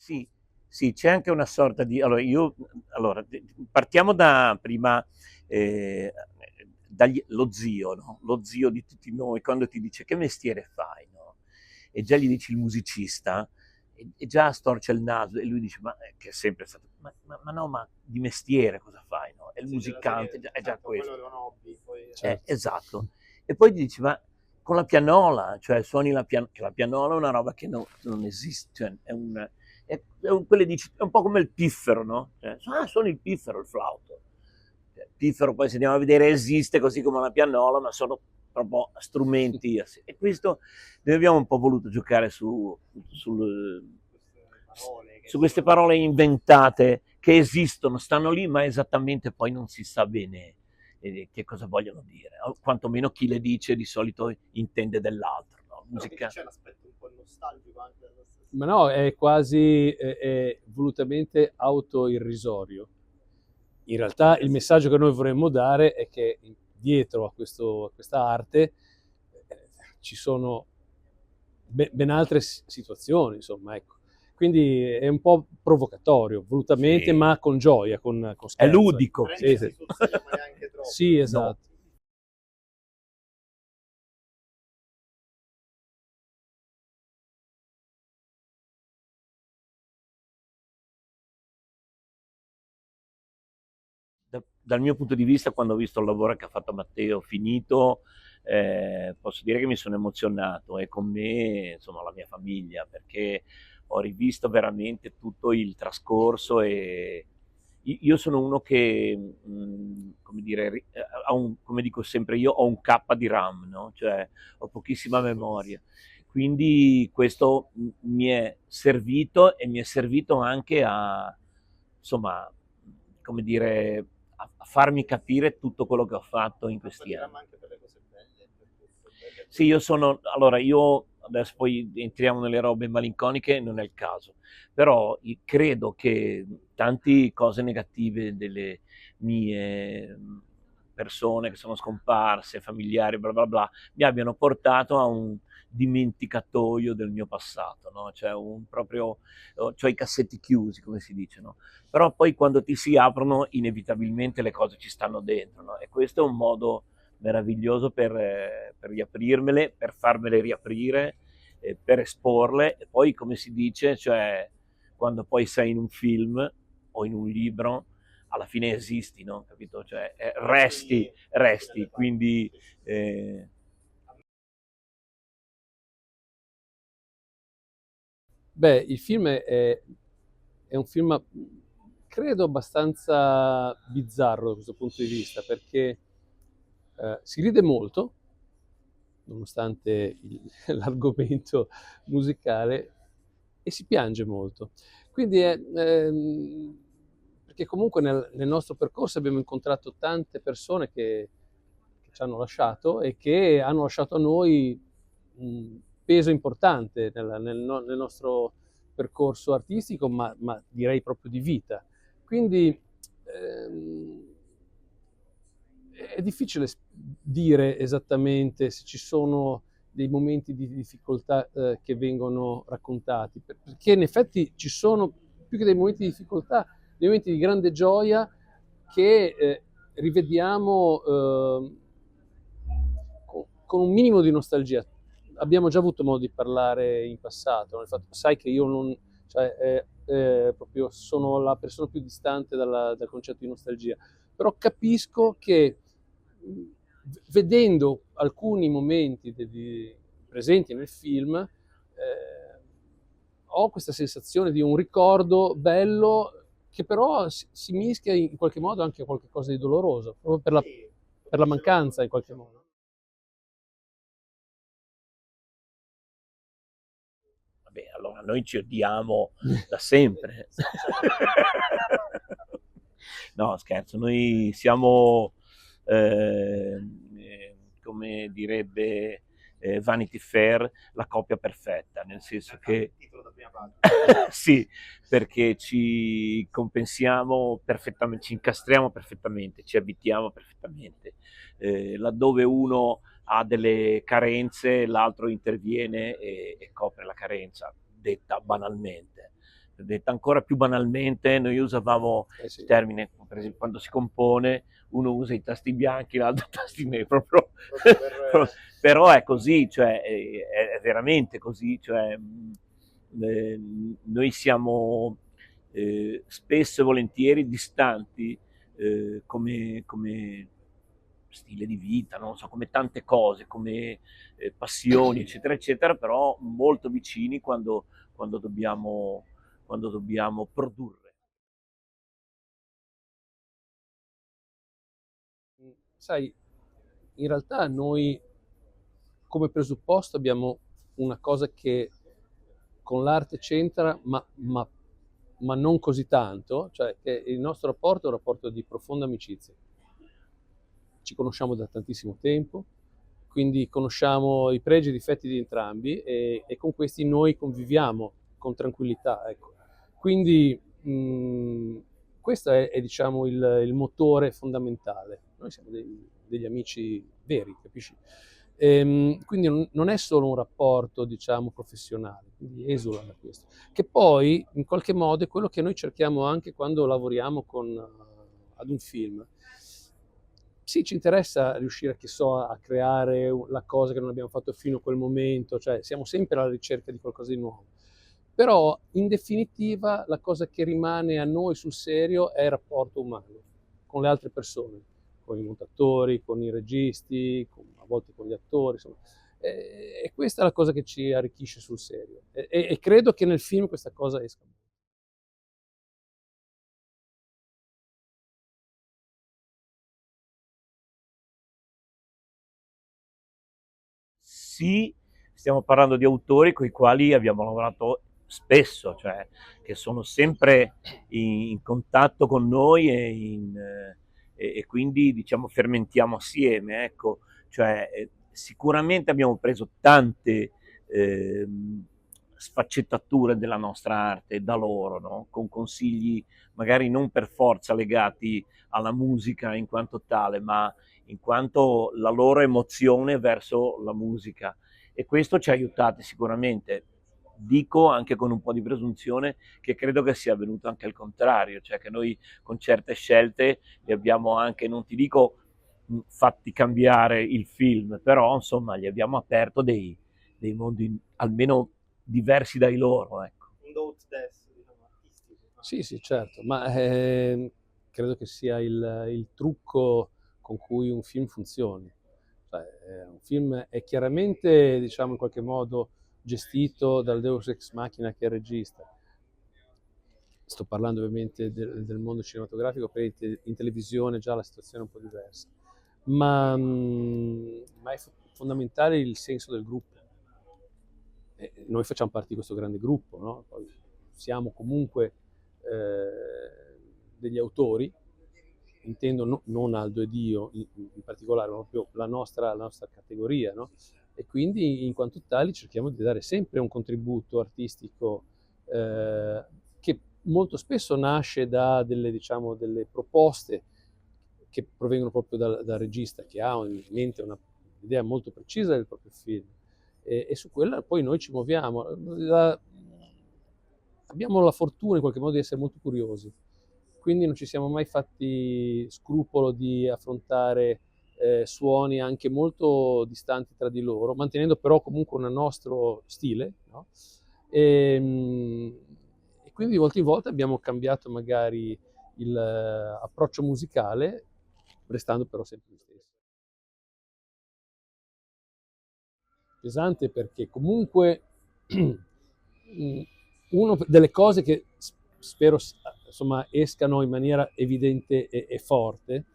Sì, sì, c'è anche una sorta di... Allora, partiamo da prima, eh, lo zio, no? Lo zio di tutti noi, quando ti dice che mestiere fai, no? E già gli dici il musicista, e già storce il naso, e lui dice, ma che è sempre stato, ma no, ma di mestiere cosa fai, no? È il Sì, della musicante, serie, è già esatto, quello questo. è un hobby, poi... Certo. Esatto. E poi dici, ma con la pianola, cioè suoni che la pianola è una roba che non esiste, cioè quelle è un po' come il piffero, no? Cioè, suoni il piffero, il flauto. Cioè, il piffero poi se andiamo a vedere esiste così come la pianola, ma sono proprio strumenti. E questo noi abbiamo un po' voluto giocare queste parole che su queste sono... parole inventate che esistono, stanno lì, ma esattamente poi non si sa bene che cosa vogliono dire, o quantomeno chi le dice di solito intende dell'altro. No? Però che Musica. c'è l'aspetto un po' nostalgico anche della stessa Ma no, cosa. è quasi è volutamente autoirrisorio. In realtà il messaggio che noi vorremmo dare è che dietro a questa arte ci sono ben altre situazioni, insomma, ecco. Quindi è un po' provocatorio, volutamente, Sì. ma con gioia, con È scherzo. Ecco. ludico. Sì, sì. Prendersi sul serio, ma neanche troppo. Sì, No. esatto. Dal mio punto di vista, quando ho visto il lavoro che ha fatto Matteo finito, posso dire che mi sono emozionato e con me, insomma, la mia famiglia, perché ho rivisto veramente tutto il trascorso e io sono uno che, come dire, come dico sempre io, ho un K di RAM, no? Cioè ho pochissima memoria. Quindi questo mi è servito e mi è servito anche a, insomma, come dire, a farmi capire tutto quello che ho fatto in questi Parliamo anni. anche per le cose belle, per tutto, belle e Sì, brutte. allora io adesso poi entriamo nelle robe malinconiche, non è il caso, però credo che tante cose negative delle mie persone che sono scomparse, familiari, bla bla bla, mi abbiano portato a un dimenticatoio del mio passato, no? Cioè cioè i cassetti chiusi, come si dice, no? Però poi quando ti si aprono, inevitabilmente le cose ci stanno dentro, no? E questo è un modo meraviglioso per riaprirmele, per farmele riaprire, per esporle e poi come si dice, cioè quando poi sei in un film o in un libro, alla fine esisti, no? Capito? Cioè Resti, resti resti, dalle parti. quindi Sì, sì. eh, Beh, il film è un film, credo, abbastanza bizzarro da questo punto di vista, perché si ride molto, nonostante l'argomento musicale, e si piange molto. Quindi perché comunque nel nostro percorso abbiamo incontrato tante persone che ci hanno lasciato e che hanno lasciato a noi un peso importante nel nostro percorso artistico, ma direi proprio di vita. Quindi ehm, è difficile dire esattamente se ci sono dei momenti di difficoltà che vengono raccontati, perché in effetti ci sono più che dei momenti di difficoltà, dei momenti di grande gioia che rivediamo con un minimo di nostalgia. Abbiamo già avuto modo di parlare in passato, no? Infatti, sai che io non, cioè, proprio sono la persona più distante dal concetto di nostalgia, però capisco che vedendo alcuni momenti presenti nel film, ho questa sensazione di un ricordo bello che però si mischia in qualche modo anche a qualcosa di doloroso, proprio Sì, per la come mancanza in qualche dicevamo, modo. vabbè, allora noi ci odiamo da sempre. sfacciatamente. No, scherzo, noi siamo, come direbbe Vanity Fair, la coppia perfetta, nel senso Anche che il titolo da prima pagina. sì, perché ci compensiamo perfettamente, ci incastriamo perfettamente, ci abitiamo perfettamente. Laddove uno ha delle carenze, l'altro interviene e copre la carenza, detta banalmente. detta ancora più banalmente, noi usavamo Sì. il termine, per esempio, quando si compone, uno usa i tasti bianchi, l'altro i tasti neri, proprio. Però è così, cioè è veramente così, cioè, noi siamo spesso e volentieri distanti come stile di vita, non so, come tante cose, come passioni, eccetera, eccetera, però molto vicini quando dobbiamo produrre. Sai, in realtà noi come presupposto abbiamo una cosa che con l'arte c'entra, ma non così tanto, cioè che il nostro rapporto è un rapporto di profonda amicizia. Ci conosciamo da tantissimo tempo, quindi conosciamo i pregi e i difetti di entrambi e con questi noi conviviamo con tranquillità. Ecco. Quindi questo è diciamo, il motore fondamentale. Noi siamo degli amici veri, capisci? Quindi non è solo un rapporto, diciamo, professionale, quindi esula da questo. Che poi, in qualche modo, è quello che noi cerchiamo anche quando lavoriamo ad un film. Sì, ci interessa riuscire, che so, a creare la cosa che non abbiamo fatto fino a quel momento, cioè siamo sempre alla ricerca di qualcosa di nuovo. Però, in definitiva, la cosa che rimane a noi sul serio è il rapporto umano con le altre persone, con i montatori, con i registi, a volte con gli attori, insomma. E questa è la cosa che ci arricchisce sul serio. E credo che nel film questa cosa esca. Sì, stiamo parlando di autori con i quali abbiamo lavorato spesso, cioè che sono sempre in contatto con noi e quindi diciamo fermentiamo assieme, ecco, cioè sicuramente abbiamo preso tante sfaccettature della nostra arte da loro, no? Con consigli magari non per forza legati alla musica in quanto tale, ma in quanto la loro emozione verso la musica, e questo ci ha aiutati sicuramente. Dico anche con un po' di presunzione che credo che sia avvenuto anche il contrario, cioè che noi con certe scelte li abbiamo anche, non ti dico fatti cambiare il film, però insomma gli abbiamo aperto dei mondi almeno diversi dai loro, ecco. Un do ut des, diciamo, artistico. Sì, sì, certo, ma credo che sia il trucco con cui un film funzioni. Cioè, un film è chiaramente, diciamo, in qualche modo gestito dal Deus ex machina che è il regista. Sto parlando ovviamente del mondo cinematografico, perché in televisione già la situazione è un po' diversa. Ma è fondamentale il senso del gruppo. Noi facciamo parte di questo grande gruppo, no? Poi siamo comunque degli autori, intendo non Aldo ed io in particolare, ma proprio la nostra categoria, no? E quindi in quanto tali cerchiamo di dare sempre un contributo artistico che molto spesso nasce da diciamo, delle proposte che provengono proprio dal regista, che ha in mente un'idea molto precisa del proprio film, e su quella poi noi ci muoviamo. Abbiamo la fortuna in qualche modo di essere molto curiosi, quindi non ci siamo mai fatti scrupolo di affrontare suoni anche molto distanti tra di loro, mantenendo però comunque un nostro stile, no? E quindi di volta in volta abbiamo cambiato magari l'approccio musicale, restando però sempre lo stesso. Pesante perché comunque una delle cose che spero insomma escano in maniera evidente e forte,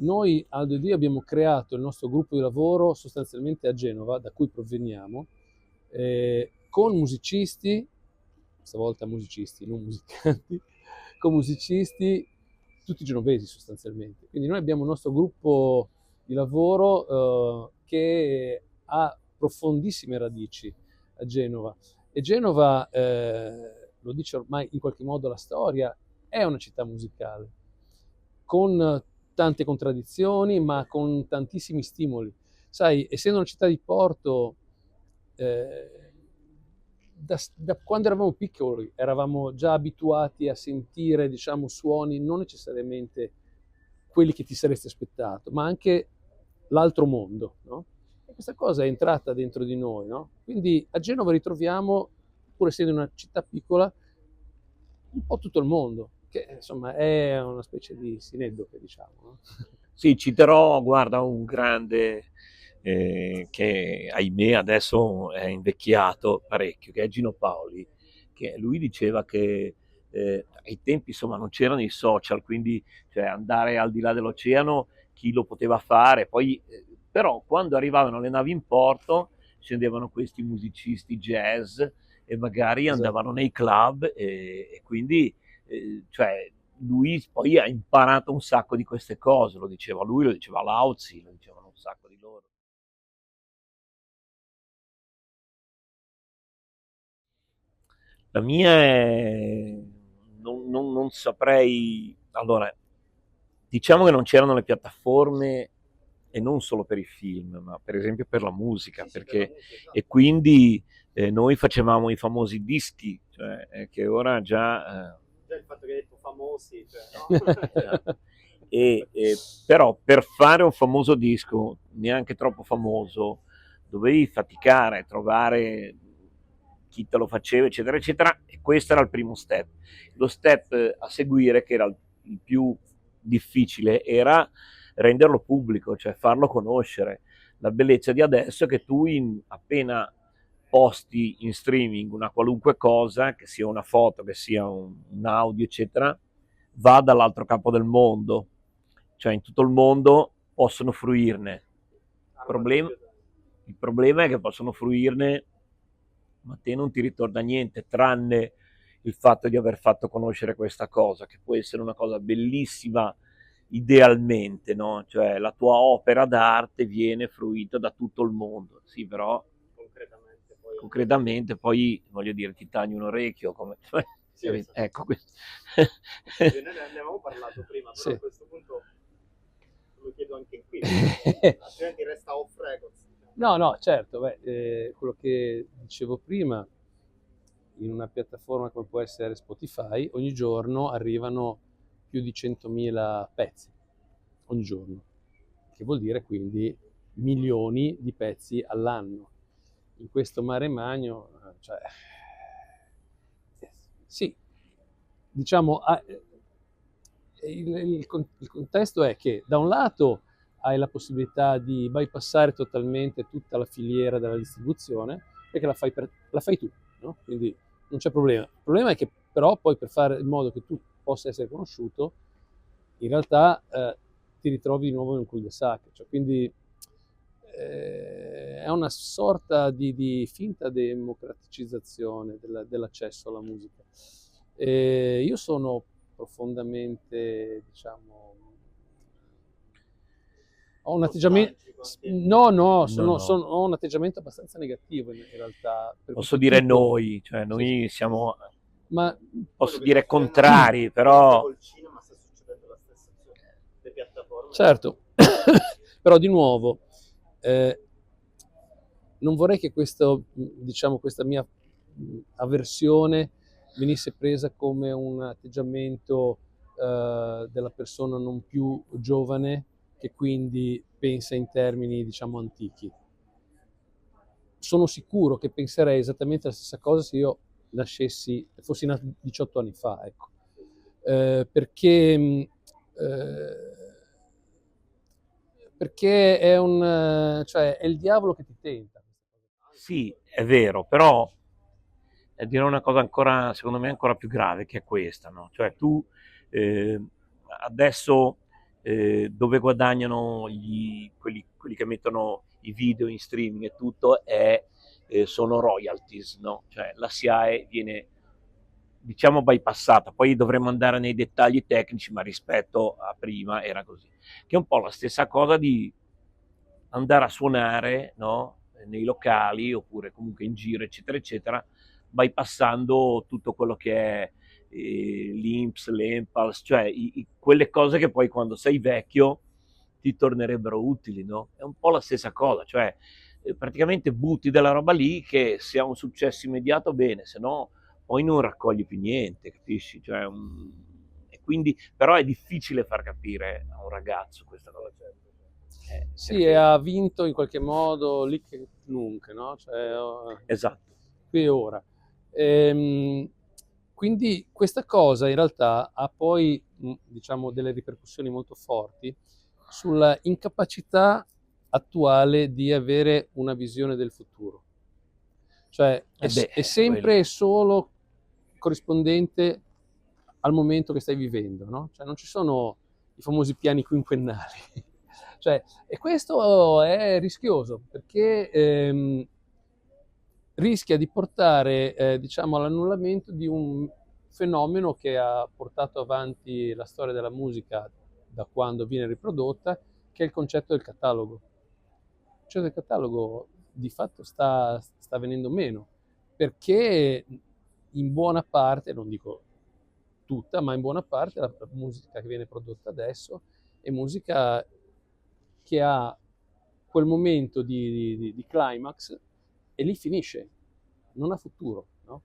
noi Aldo ed io abbiamo creato il nostro gruppo di lavoro sostanzialmente a Genova, da cui proveniamo, con musicisti, stavolta musicisti, non musicanti, con musicisti tutti genovesi sostanzialmente. Quindi noi abbiamo il nostro gruppo di lavoro che ha profondissime radici a Genova. E Genova, lo dice ormai in qualche modo la storia, è una città musicale, con tante contraddizioni, ma con tantissimi stimoli. Sai, essendo una città di porto, da quando eravamo piccoli eravamo già abituati a sentire, diciamo, suoni non necessariamente quelli che ti saresti aspettato, ma anche l'altro mondo, no? E questa cosa è entrata dentro di noi, no? Quindi a Genova ritroviamo, pur essendo una città piccola, un po' tutto il mondo, che insomma è una specie di sineddoche, diciamo, no? Sì, citerò, guarda, un grande che ahimè adesso è invecchiato parecchio, che è Gino Paoli, che lui diceva che ai tempi insomma non c'erano i social, quindi cioè, andare al di là dell'oceano chi lo poteva fare, poi però quando arrivavano le navi in porto scendevano questi musicisti jazz e magari Esatto. andavano nei club e quindi cioè, lui poi ha imparato un sacco di queste cose, lo diceva lui, lo diceva Lauzi, lo dicevano un sacco di loro. La mia è... non saprei... Allora, diciamo che non c'erano le piattaforme e non solo per i film, ma per esempio per la musica, Sì, sì, per la perché musica. e quindi noi facevamo i famosi dischi, cioè, che ora già... Già il fatto che hai detto famosi, cioè, no? Però per fare un famoso disco, neanche troppo famoso, dovevi faticare, trovare chi te lo faceva, eccetera, eccetera, e questo era il primo step. Lo step a seguire, che era il più difficile, era renderlo pubblico, cioè farlo conoscere. La bellezza di adesso è che tu appena posti in streaming una qualunque cosa, che sia una foto, che sia un audio, eccetera, va dall'altro capo del mondo, cioè in tutto il mondo possono fruirne. problema, il problema è che possono fruirne, ma a te non ti ritorna niente, tranne il fatto di aver fatto conoscere questa cosa, che può essere una cosa bellissima idealmente, no? Cioè la tua opera d'arte viene fruita da tutto il mondo, sì, però concretamente poi, voglio dire, ti tagli un orecchio, come... Sì, esatto. Ecco questo. Noi ne avevamo parlato prima, però Sì. a questo punto lo chiedo anche qui, altrimenti resta off records. No, no, certo, quello che dicevo prima, in una piattaforma come può essere Spotify, ogni giorno arrivano più di 100.000 pezzi, ogni giorno, che vuol dire quindi milioni di pezzi all'anno. In questo mare magno, cioè, sì, diciamo, il contesto è che da un lato hai la possibilità di bypassare totalmente tutta la filiera della distribuzione, perché la fai tu, no? Quindi non c'è problema. Il problema è che però poi per fare in modo che tu possa essere conosciuto, in realtà ti ritrovi di nuovo in un cul-de-sac, cioè, quindi è una sorta di finta democraticizzazione dell'accesso alla musica. Io sono profondamente, diciamo, ho un atteggiamento, ho un atteggiamento abbastanza negativo in realtà. Posso dire noi, cioè noi Sì. siamo, Ma posso dire contrari, però... Col cinema sta succedendo la stessa cosa, le piattaforme. certo, però di nuovo, non vorrei che diciamo, questa mia avversione venisse presa come un atteggiamento della persona non più giovane che quindi pensa in termini, diciamo, antichi. Sono sicuro che penserei esattamente la stessa cosa se io fossi nato 18 anni fa, ecco. Perché cioè, è il diavolo che ti tenta. Sì, è vero, però dirò una cosa ancora, secondo me, ancora più grave, che è questa, no? Cioè tu eh, adesso dove guadagnano quelli che mettono i video in streaming e tutto sono royalties, no? Cioè la SIAE viene, diciamo, bypassata, poi dovremmo andare nei dettagli tecnici, ma rispetto a prima era così, che è un po' la stessa cosa di andare a suonare, no? Nei locali oppure comunque in giro, eccetera, eccetera, bypassando tutto quello che è l'INPS, l'ENPALS, cioè quelle cose che poi quando sei vecchio ti tornerebbero utili, no? È un po' la stessa cosa, cioè praticamente butti della roba lì che se ha un successo immediato bene, se no poi non raccogli più niente, capisci? Cioè, e quindi, però è difficile far capire a un ragazzo questa cosa. Sì, Perché- e ha vinto in qualche modo lì che nunca, no? Cioè, Esatto. qui e ora. Quindi questa cosa in realtà ha poi, diciamo, delle ripercussioni molto forti sulla incapacità attuale di avere una visione del futuro. Cioè è sempre quello. e solo corrispondente al momento che stai vivendo, no? Cioè non ci sono i famosi piani quinquennali. Cioè, e questo è rischioso perché rischia di portare, diciamo, all'annullamento di un fenomeno che ha portato avanti la storia della musica da quando viene riprodotta, che è il concetto del catalogo. Il concetto del catalogo di fatto sta venendo meno, perché in buona parte, non dico tutta, ma in buona parte la musica che viene prodotta adesso è musica che ha quel momento di climax e lì finisce, non ha futuro, no?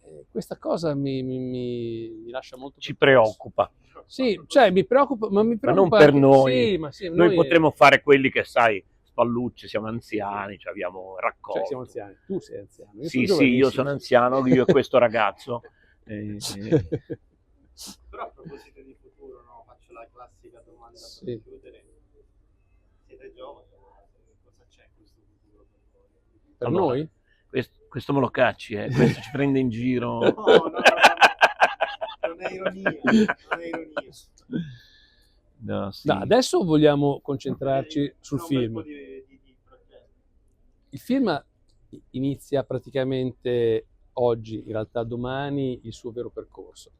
E questa cosa mi lascia molto Ci perplesso. preoccupa. Sì, cioè mi preoccupa, ma mi Ma non preoccupa per anche- noi. Sì, ma sì, Noi potremmo fare quelli che, sai, spallucci, siamo anziani, cioè abbiamo raccolto. Cioè siamo anziani, tu sei anziano. Io Sì, sono sì, io giovanissimo. sono anziano, io e questo ragazzo. Però a proposito di futuro, no, faccio la classica domanda Sì. per chiudere. Siete giovani, cosa c'è in questo futuro per voi? Per Allora, noi? questo me lo cacci, questo ci prende in giro. No, non è ironia, non è ironia. No, sì. No, adesso vogliamo concentrarci sul C'è un bel film. po' di progetti. Il film inizia praticamente oggi, in realtà domani, il suo vero percorso.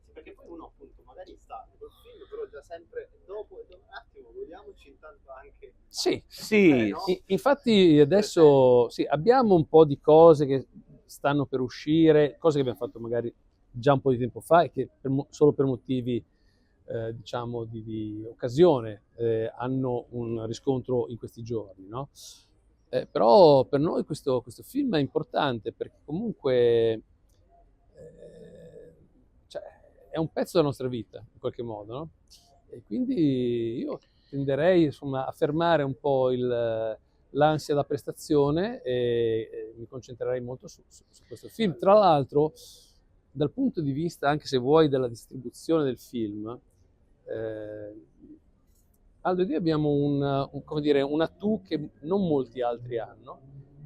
Sì, perché poi uno appunto magari sta col film, però già sempre dopo un attimo, godiamoci intanto anche. Sì, Sì, no? infatti adesso sì, abbiamo un po' di cose che stanno per uscire, cose che abbiamo fatto magari già un po' di tempo fa e che solo per motivi diciamo di occasione hanno un riscontro in questi giorni, no? Però per noi questo film è importante perché comunque cioè, è un pezzo della nostra vita in qualche modo, no? E quindi io tenderei insomma a fermare un po' l'ansia da prestazione e mi concentrerei molto su questo film. Tra l'altro, dal punto di vista, anche se vuoi, della distribuzione del film, Aldo ed io abbiamo come dire, un atu che non molti altri hanno,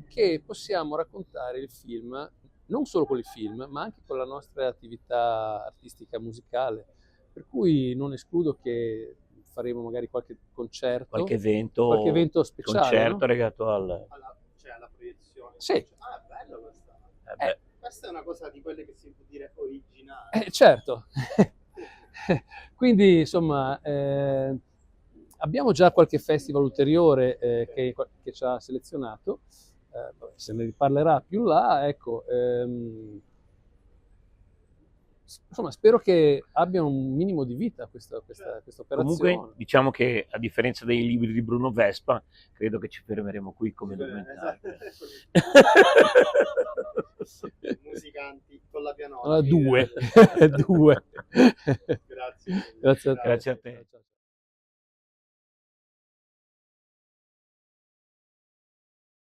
che possiamo raccontare il film non solo con il film, ma anche con la nostra attività artistica musicale. Per cui non escludo che faremo magari qualche concerto, qualche evento speciale, concerto no? legato al... alla proiezione. Sì. Ah, è bello questa. Questa è una cosa di quelle che si può dire originale. Certo. Quindi, insomma, abbiamo già qualche festival ulteriore che ci ha selezionato, se ne riparlerà più in là, ecco. Insomma, spero che abbia un minimo di vita questa operazione. Comunque, diciamo che a differenza dei libri di Bruno Vespa, credo che ci fermeremo qui come documentario. Musicanti con la pianola. Allora, due. Grazie. Grazie a te. Grazie a te.